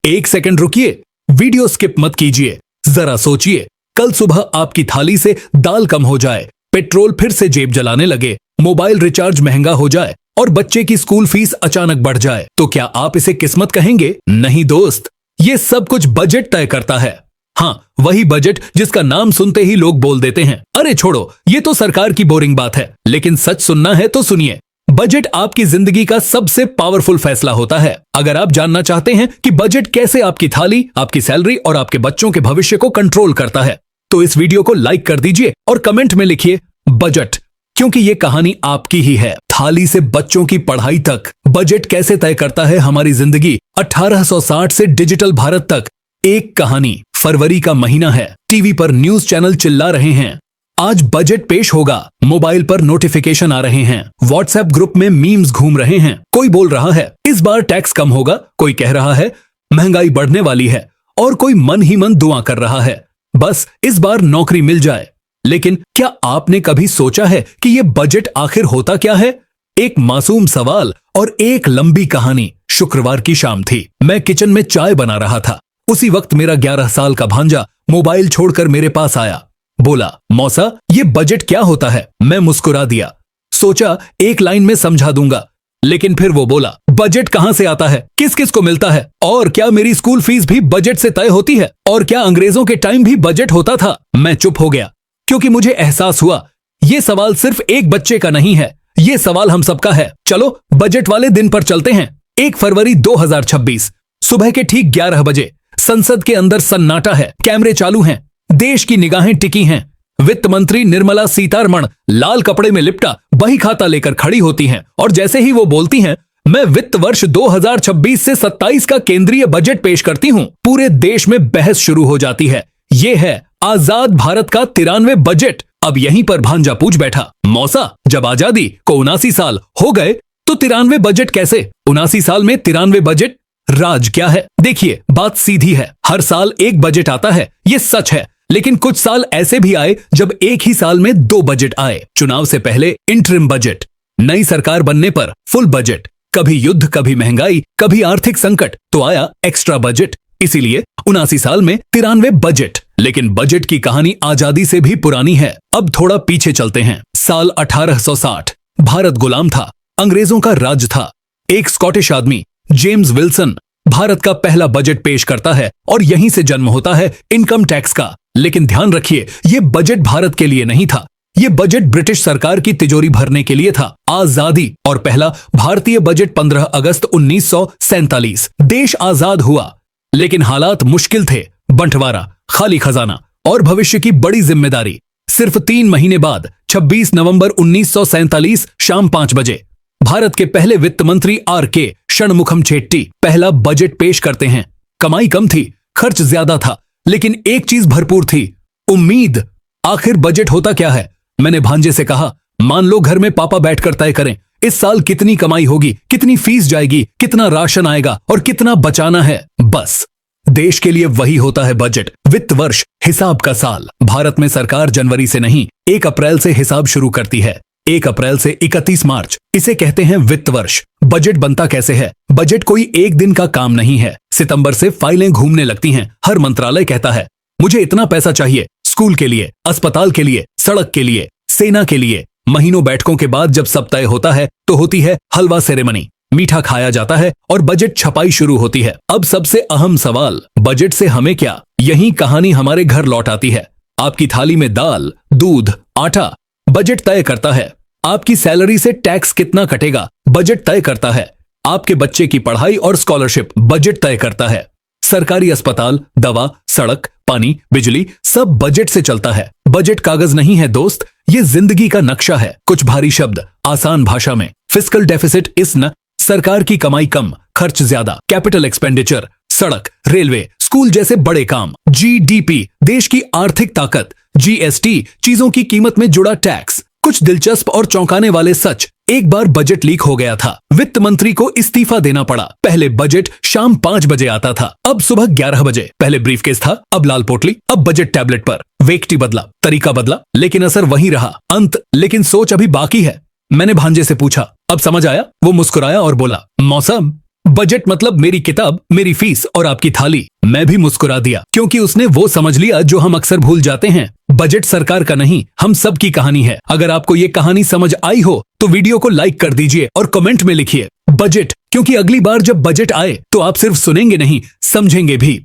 एक सेकंड रुकिए, video skip मत कीजिए, जरा सोचिए, कल सुबह आपकी थाली से दाल कम हो जाए, पेट्रोल फिर से जेब जलाने लगे, मोबाइल रिचार्ज महंगा हो जाए और बच्चे की स्कूल फीस अचानक बढ़ जाए, तो क्या आप इसे किस्मत कहेंगे? नहीं दोस्त, ये सब कुछ बजट तय करता है। हाँ, वही बजट जिसका नाम सुनते ही लोग बोल देते हैं, अरे छोड़ो, ये तो सरकार की बोरिंग बात है। लेकिन सच सुनना है तो सुनिए, बजट आपकी जिंदगी का सबसे पावरफुल फैसला होता है। अगर आप जानना चाहते हैं कि बजट कैसे आपकी थाली, आपकी सैलरी और आपके बच्चों के भविष्य को कंट्रोल करता है, तो इस वीडियो को लाइक कर दीजिए और कमेंट में लिखिए बजट, क्योंकि ये कहानी आपकी ही है। थाली से बच्चों की पढ़ाई तक बजट कैसे तय करता है हमारी जिंदगी, 1860 से डिजिटल भारत तक एक कहानी। फरवरी का महीना है, टीवी पर न्यूज चैनल चिल्ला रहे हैं, आज बजट पेश होगा। मोबाइल पर नोटिफिकेशन आ रहे हैं, व्हाट्सएप ग्रुप में मीम्स घूम रहे हैं। कोई बोल रहा है इस बार टैक्स कम होगा, कोई कह रहा है महंगाई बढ़ने वाली है और कोई मन ही मन दुआ कर रहा है बस इस बार नौकरी मिल जाए। लेकिन क्या आपने कभी सोचा है कि यह बजट आखिर होता क्या है? एक मासूम सवाल और एक लंबी कहानी। शुक्रवार की शाम थी, मैं किचन में चाय बना रहा था। उसी वक्त मेरा 11 साल का भांजा मोबाइल छोड़कर मेरे पास आया, बोला, मौसा ये बजट क्या होता है? मैं मुस्कुरा दिया, सोचा एक लाइन में समझा दूंगा, लेकिन फिर वो बोला, बजट कहां से आता है, किस किस को मिलता है, और क्या मेरी स्कूल फीस भी बजट से तय होती है, और क्या अंग्रेजों के टाइम भी बजट होता था? मैं चुप हो गया, क्योंकि मुझे एहसास हुआ ये सवाल सिर्फ एक बच्चे का नहीं है, ये सवाल हम सबका है। चलो बजट वाले दिन पर चलते हैं। 1 फरवरी 2026 सुबह के ठीक 11 बजे संसद के अंदर सन्नाटा है, कैमरे चालू हैं, देश की निगाहें टिकी हैं। वित्त मंत्री निर्मला सीतारमण लाल कपड़े में लिपटा बही खाता लेकर खड़ी होती हैं और जैसे ही वो बोलती हैं, मैं वित्त वर्ष 2026 से 27 का केंद्रीय बजट पेश करती हूं, पूरे देश में बहस शुरू हो जाती है। ये है आजाद भारत का 93 बजट। अब यहीं पर भांजा पूछ बैठा, मौसा जब आजादी को 79 साल हो गए तो 93 बजट कैसे? 79 साल में 93 बजट? राज क्या है? देखिए बात सीधी है, हर साल एक बजट आता है, ये सच है, लेकिन कुछ साल ऐसे भी आए जब एक ही साल में 2 बजट आए। चुनाव से पहले इंटरिम बजट, नई सरकार बनने पर फुल बजट, कभी युद्ध, कभी महंगाई, कभी आर्थिक संकट, तो आया एक्स्ट्रा बजट। इसीलिए 79 साल में 93 बजट। लेकिन बजट की कहानी आजादी से भी पुरानी है। अब थोड़ा पीछे चलते हैं। साल 1860, भारत गुलाम था, अंग्रेजों का राज था। एक स्कॉटिश आदमी जेम्स विल्सन भारत का पहला बजट पेश करता है और यहीं से जन्म होता है इनकम टैक्स का। लेकिन ध्यान रखिए, यह बजट भारत के लिए नहीं था, यह बजट ब्रिटिश सरकार की तिजोरी भरने के लिए था। आजादी और पहला भारतीय बजट 15 अगस्त 1947। देश आजाद हुआ, लेकिन हालात मुश्किल थे। बंटवारा, खाली खजाना और भविष्य की बड़ी जिम्मेदारी। सिर्फ 3 महीने बाद 26 नवंबर 1947 शाम 5 बजे भारत के पहले वित्त मंत्री R.K. षणमुखम चेट्टी पहला बजट पेश करते हैं। कमाई कम थी, खर्च ज्यादा था, लेकिन एक चीज भरपूर थी, उम्मीद। आखिर बजट होता क्या है? मैंने भांजे से कहा, मान लो घर में पापा बैठकर तय करें इस साल कितनी कमाई होगी, कितनी फीस जाएगी, कितना राशन आएगा और कितना बचाना है। बस देश के लिए वही होता है बजट। वित्त वर्ष, हिसाब का साल। भारत में सरकार जनवरी से नहीं 1 अप्रैल से हिसाब शुरू करती है। 1 अप्रैल से 31 मार्च, इसे कहते हैं वित्त वर्ष। बजट बनता कैसे है? बजट कोई एक दिन का काम नहीं है। सितंबर से फाइलें घूमने लगती हैं। हर मंत्रालय कहता है मुझे इतना पैसा चाहिए, स्कूल के लिए, अस्पताल के लिए, सड़क के लिए, सेना के लिए। महीनों बैठकों के बाद जब सब तय होता है तो होती है हलवा सेरेमनी, मीठा खाया जाता है और बजट छपाई शुरू होती है। अब सबसे अहम सवाल, बजट से हमें क्या? यही कहानी हमारे घर लौट आती है। आपकी थाली में दाल, दूध, आटा, बजट तय करता है। आपकी सैलरी से टैक्स कितना कटेगा, बजट तय करता है। आपके बच्चे की पढ़ाई और स्कॉलरशिप, बजट तय करता है। सरकारी अस्पताल, दवा, सड़क, पानी, बिजली, सब बजट से चलता है। बजट कागज नहीं है दोस्त, ये जिंदगी का नक्शा है। कुछ भारी शब्द आसान भाषा में, फिस्कल डेफिसिट इस सरकार की कमाई कम, खर्च ज्यादा, कैपिटल एक्सपेंडिचर, सड़क, रेलवे, स्कूल जैसे बड़े काम, GDP, देश की आर्थिक ताकत, GST, चीजों की कीमत में जुड़ा टैक्स। कुछ दिलचस्प और चौंकाने वाले सच। एक बार बजट लीक हो गया था, वित्त मंत्री को इस्तीफा देना पड़ा। पहले बजट शाम 5 बजे आता था, अब सुबह 11 बजे। पहले ब्रीफकेस था, अब लाल पोटली, अब बजट टैबलेट पर। वेक्टी बदला, तरीका बदला, लेकिन असर वही रहा। अंत, लेकिन सोच अभी बाकी है। मैंने भांजे से पूछा, अब समझ आया? वो मुस्कुराया और बोला, मौसम बजट मतलब मेरी किताब, मेरी फीस और आपकी थाली। मैं भी मुस्कुरा दिया क्योंकि उसने वो समझ लिया जो हम अक्सर भूल जाते हैं। बजट सरकार का नहीं, हम सब की कहानी है। अगर आपको ये कहानी समझ आई हो तो वीडियो को लाइक कर दीजिए और कमेंट में लिखिए बजट, क्योंकि अगली बार जब बजट आए तो आप सिर्फ सुनेंगे नहीं, समझेंगे भी।